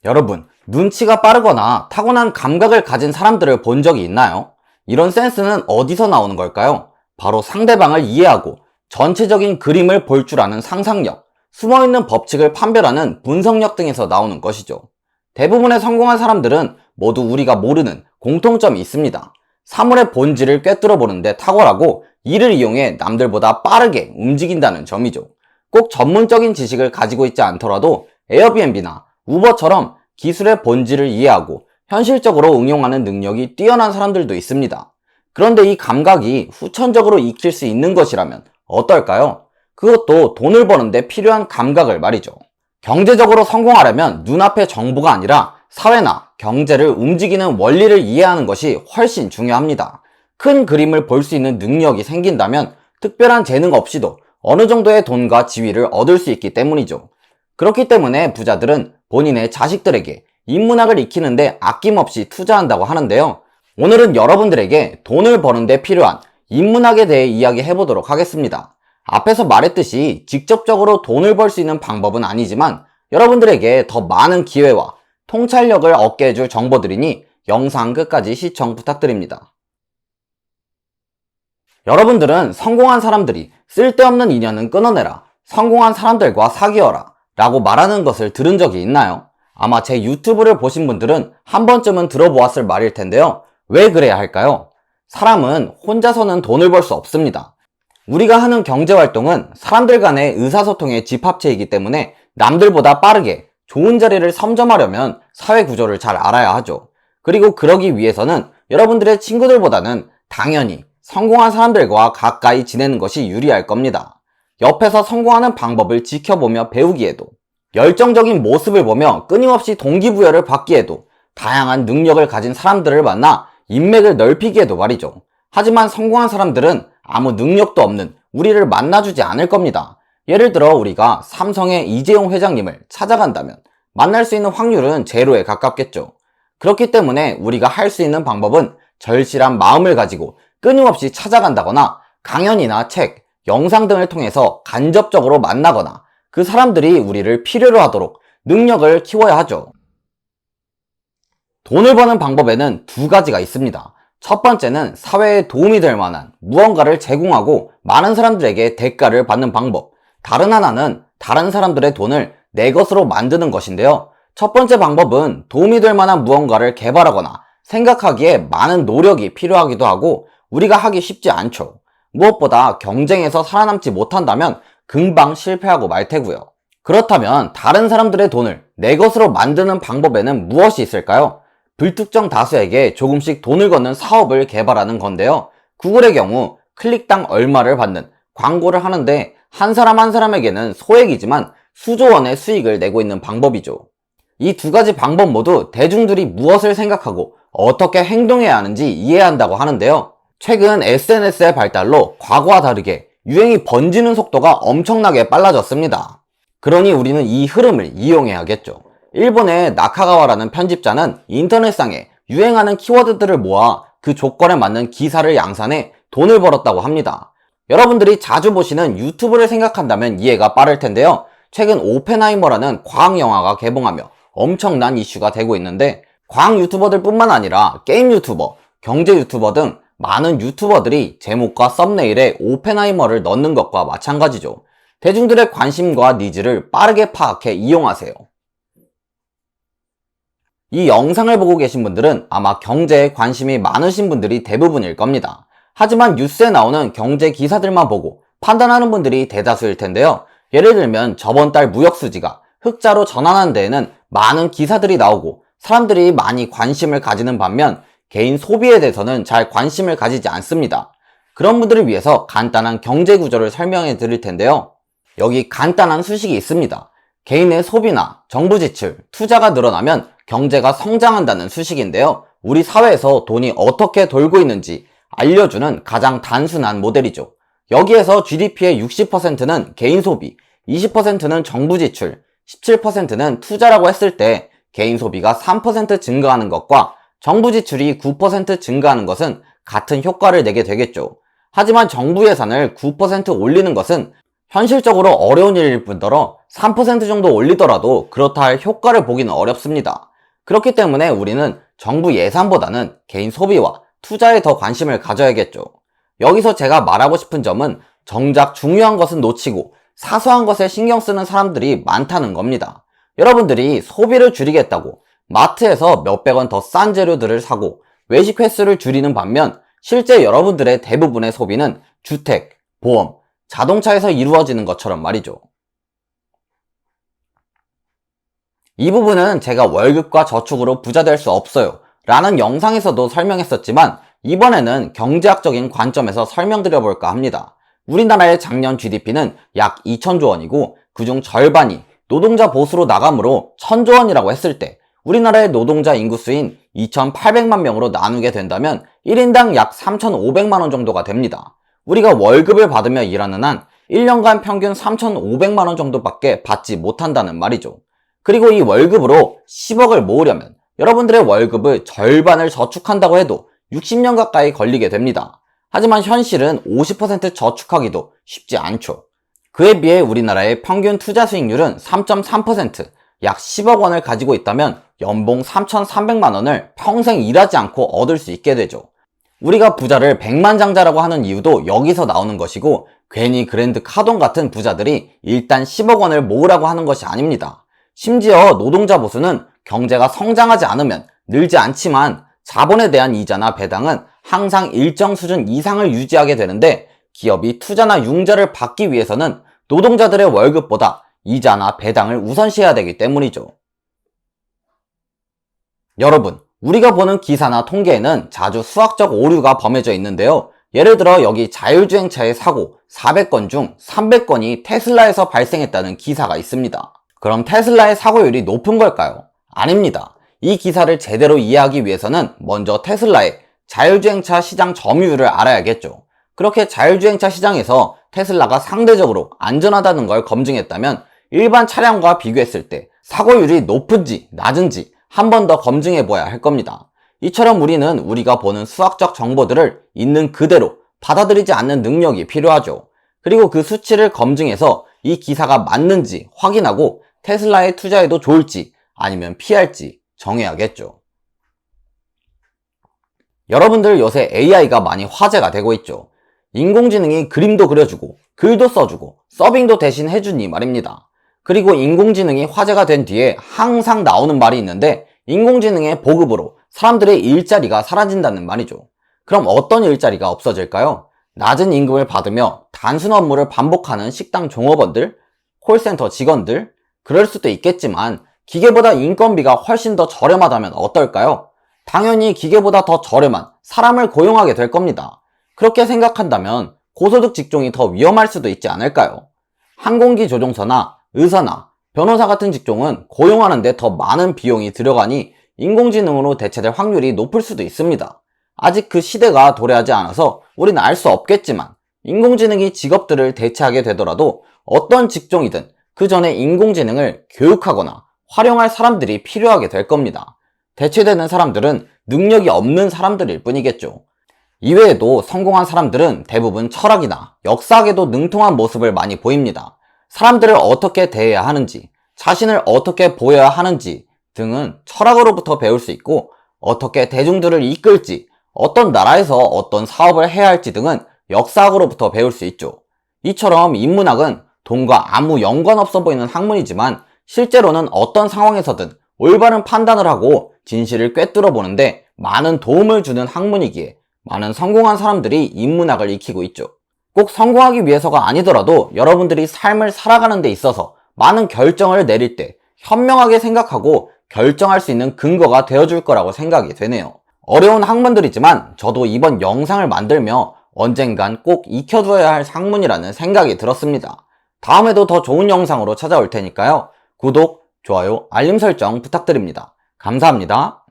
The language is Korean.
여러분, 눈치가 빠르거나 타고난 감각을 가진 사람들을 본 적이 있나요? 이런 센스는 어디서 나오는 걸까요? 바로 상대방을 이해하고 전체적인 그림을 볼 줄 아는 상상력, 숨어있는 법칙을 판별하는 분석력 등에서 나오는 것이죠. 대부분의 성공한 사람들은 모두 우리가 모르는 공통점이 있습니다. 사물의 본질을 꿰뚫어 보는데 탁월하고 이를 이용해 남들보다 빠르게 움직인다는 점이죠. 꼭 전문적인 지식을 가지고 있지 않더라도 에어비앤비나 우버처럼 기술의 본질을 이해하고 현실적으로 응용하는 능력이 뛰어난 사람들도 있습니다. 그런데 이 감각이 후천적으로 익힐 수 있는 것이라면 어떨까요? 그것도 돈을 버는데 필요한 감각을 말이죠. 경제적으로 성공하려면 눈앞의 정보가 아니라 사회나 경제를 움직이는 원리를 이해하는 것이 훨씬 중요합니다. 큰 그림을 볼 수 있는 능력이 생긴다면 특별한 재능 없이도 어느 정도의 돈과 지위를 얻을 수 있기 때문이죠. 그렇기 때문에 부자들은 본인의 자식들에게 인문학을 익히는데 아낌없이 투자한다고 하는데요. 오늘은 여러분들에게 돈을 버는데 필요한 인문학에 대해 이야기해 보도록 하겠습니다. 앞에서 말했듯이 직접적으로 돈을 벌 수 있는 방법은 아니지만 여러분들에게 더 많은 기회와 통찰력을 얻게 해줄 정보들이니 영상 끝까지 시청 부탁드립니다. 여러분들은 성공한 사람들이 쓸데없는 인연은 끊어내라, 성공한 사람들과 사귀어라 라고 말하는 것을 들은 적이 있나요? 아마 제 유튜브를 보신 분들은 한 번쯤은 들어보았을 말일 텐데요. 왜 그래야 할까요? 사람은 혼자서는 돈을 벌 수 없습니다. 우리가 하는 경제활동은 사람들 간의 의사소통의 집합체이기 때문에 남들보다 빠르게 좋은 자리를 선점하려면 사회구조를 잘 알아야 하죠. 그리고 그러기 위해서는 여러분들의 친구들보다는 당연히 성공한 사람들과 가까이 지내는 것이 유리할 겁니다. 옆에서 성공하는 방법을 지켜보며 배우기에도, 열정적인 모습을 보며 끊임없이 동기부여를 받기에도, 다양한 능력을 가진 사람들을 만나 인맥을 넓히기에도 말이죠. 하지만 성공한 사람들은 아무 능력도 없는 우리를 만나주지 않을 겁니다. 예를 들어 우리가 삼성의 이재용 회장님을 찾아간다면 만날 수 있는 확률은 제로에 가깝겠죠. 그렇기 때문에 우리가 할 수 있는 방법은 절실한 마음을 가지고 끊임없이 찾아간다거나 강연이나 책, 영상 등을 통해서 간접적으로 만나거나 그 사람들이 우리를 필요로 하도록 능력을 키워야 하죠. 돈을 버는 방법에는 두 가지가 있습니다. 첫 번째는 사회에 도움이 될 만한 무언가를 제공하고 많은 사람들에게 대가를 받는 방법. 다른 하나는 다른 사람들의 돈을 내 것으로 만드는 것인데요. 첫 번째 방법은 도움이 될 만한 무언가를 개발하거나 생각하기에 많은 노력이 필요하기도 하고 우리가 하기 쉽지 않죠. 무엇보다 경쟁에서 살아남지 못한다면 금방 실패하고 말 테고요. 그렇다면 다른 사람들의 돈을 내 것으로 만드는 방법에는 무엇이 있을까요? 불특정 다수에게 조금씩 돈을 걷는 사업을 개발하는 건데요. 구글의 경우 클릭당 얼마를 받는 광고를 하는데 한 사람 한 사람에게는 소액이지만 수조 원의 수익을 내고 있는 방법이죠. 이 두 가지 방법 모두 대중들이 무엇을 생각하고 어떻게 행동해야 하는지 이해해야 한다고 하는데요. 최근 SNS의 발달로 과거와 다르게 유행이 번지는 속도가 엄청나게 빨라졌습니다. 그러니 우리는 이 흐름을 이용해야겠죠. 일본의 나카가와라는 편집자는 인터넷상에 유행하는 키워드들을 모아 그 조건에 맞는 기사를 양산해 돈을 벌었다고 합니다. 여러분들이 자주 보시는 유튜브를 생각한다면 이해가 빠를 텐데요. 최근 오펜하이머라는 과학 영화가 개봉하며 엄청난 이슈가 되고 있는데 과학 유튜버들 뿐만 아니라 게임 유튜버, 경제 유튜버 등 많은 유튜버들이 제목과 썸네일에 오펜하이머를 넣는 것과 마찬가지죠. 대중들의 관심과 니즈를 빠르게 파악해 이용하세요. 이 영상을 보고 계신 분들은 아마 경제에 관심이 많으신 분들이 대부분일 겁니다. 하지만 뉴스에 나오는 경제 기사들만 보고 판단하는 분들이 대다수일 텐데요. 예를 들면 저번 달 무역수지가 흑자로 전환한 데에는 많은 기사들이 나오고 사람들이 많이 관심을 가지는 반면 개인 소비에 대해서는 잘 관심을 가지지 않습니다. 그런 분들을 위해서 간단한 경제 구조를 설명해 드릴 텐데요. 여기 간단한 수식이 있습니다. 개인의 소비나 정부 지출, 투자가 늘어나면 경제가 성장한다는 수식인데요. 우리 사회에서 돈이 어떻게 돌고 있는지 알려주는 가장 단순한 모델이죠. 여기에서 GDP의 60%는 개인 소비, 20%는 정부 지출, 17%는 투자라고 했을 때 개인 소비가 3% 증가하는 것과 정부 지출이 9% 증가하는 것은 같은 효과를 내게 되겠죠. 하지만 정부 예산을 9% 올리는 것은 현실적으로 어려운 일일 뿐더러 3% 정도 올리더라도 그렇다 할 효과를 보기는 어렵습니다. 그렇기 때문에 우리는 정부 예산보다는 개인 소비와 투자에 더 관심을 가져야겠죠. 여기서 제가 말하고 싶은 점은 정작 중요한 것은 놓치고 사소한 것에 신경 쓰는 사람들이 많다는 겁니다. 여러분들이 소비를 줄이겠다고 마트에서 몇백 원 더 싼 재료들을 사고 외식 횟수를 줄이는 반면 실제 여러분들의 대부분의 소비는 주택, 보험, 자동차에서 이루어지는 것처럼 말이죠. 이 부분은 제가 월급과 저축으로 부자 될 수 없어요 라는 영상에서도 설명했었지만 이번에는 경제학적인 관점에서 설명드려 볼까 합니다. 우리나라의 작년 GDP는 약 2천조 원이고 그중 절반이 노동자 보수로 나가므로 1,000조 원이라고 했을 때 우리나라의 노동자 인구수인 2,800만 명으로 나누게 된다면 1인당 약 3,500만 원 정도가 됩니다. 우리가 월급을 받으며 일하는 한 1년간 평균 3,500만 원 정도밖에 받지 못한다는 말이죠. 그리고 이 월급으로 10억을 모으려면 여러분들의 월급의 절반을 저축한다고 해도 60년 가까이 걸리게 됩니다. 하지만 현실은 50% 저축하기도 쉽지 않죠. 그에 비해 우리나라의 평균 투자 수익률은 3.3%, 약 10억 원을 가지고 있다면 연봉 3,300만 원을 평생 일하지 않고 얻을 수 있게 되죠. 우리가 부자를 백만장자라고 하는 이유도 여기서 나오는 것이고 괜히 그랜드 카돈 같은 부자들이 일단 10억 원을 모으라고 하는 것이 아닙니다. 심지어 노동자 보수는 경제가 성장하지 않으면 늘지 않지만 자본에 대한 이자나 배당은 항상 일정 수준 이상을 유지하게 되는데 기업이 투자나 융자를 받기 위해서는 노동자들의 월급보다 이자나 배당을 우선시해야 되기 때문이죠. 여러분, 우리가 보는 기사나 통계에는 자주 수학적 오류가 범해져 있는데요. 예를 들어 여기 자율주행차의 사고 400건 중 300건이 테슬라에서 발생했다는 기사가 있습니다. 그럼 테슬라의 사고율이 높은 걸까요? 아닙니다. 이 기사를 제대로 이해하기 위해서는 먼저 테슬라의 자율주행차 시장 점유율을 알아야겠죠. 그렇게 자율주행차 시장에서 테슬라가 상대적으로 안전하다는 걸 검증했다면 일반 차량과 비교했을 때 사고율이 높은지 낮은지 한 번 더 검증해 봐야 할 겁니다. 이처럼 우리는 우리가 보는 수학적 정보들을 있는 그대로 받아들이지 않는 능력이 필요하죠. 그리고 그 수치를 검증해서 이 기사가 맞는지 확인하고 테슬라에 투자해도 좋을지 아니면 피할지 정해야겠죠. 여러분들 요새 AI가 많이 화제가 되고 있죠. 인공지능이 그림도 그려주고 글도 써주고 서빙도 대신 해주니 말입니다. 그리고 인공지능이 화제가 된 뒤에 항상 나오는 말이 있는데 인공지능의 보급으로 사람들의 일자리가 사라진다는 말이죠. 그럼 어떤 일자리가 없어질까요? 낮은 임금을 받으며 단순 업무를 반복하는 식당 종업원들, 콜센터 직원들, 그럴 수도 있겠지만 기계보다 인건비가 훨씬 더 저렴하다면 어떨까요? 당연히 기계보다 더 저렴한 사람을 고용하게 될 겁니다. 그렇게 생각한다면 고소득 직종이 더 위험할 수도 있지 않을까요? 항공기 조종사나 의사나 변호사 같은 직종은 고용하는데 더 많은 비용이 들어가니 인공지능으로 대체될 확률이 높을 수도 있습니다. 아직 그 시대가 도래하지 않아서 우리는 알 수 없겠지만 인공지능이 직업들을 대체하게 되더라도 어떤 직종이든 그 전에 인공지능을 교육하거나 활용할 사람들이 필요하게 될 겁니다. 대체되는 사람들은 능력이 없는 사람들일 뿐이겠죠. 이외에도 성공한 사람들은 대부분 철학이나 역사학에도 능통한 모습을 많이 보입니다. 사람들을 어떻게 대해야 하는지, 자신을 어떻게 보여야 하는지 등은 철학으로부터 배울 수 있고 어떻게 대중들을 이끌지, 어떤 나라에서 어떤 사업을 해야 할지 등은 역사학으로부터 배울 수 있죠. 이처럼 인문학은 돈과 아무 연관없어 보이는 학문이지만 실제로는 어떤 상황에서든 올바른 판단을 하고 진실을 꿰뚫어 보는데 많은 도움을 주는 학문이기에 많은 성공한 사람들이 인문학을 익히고 있죠. 꼭 성공하기 위해서가 아니더라도 여러분들이 삶을 살아가는 데 있어서 많은 결정을 내릴 때 현명하게 생각하고 결정할 수 있는 근거가 되어줄 거라고 생각이 되네요. 어려운 학문들이지만 저도 이번 영상을 만들며 언젠간 꼭 익혀두어야 할 학문이라는 생각이 들었습니다. 다음에도 더 좋은 영상으로 찾아올 테니까요. 구독, 좋아요, 알림 설정 부탁드립니다. 감사합니다.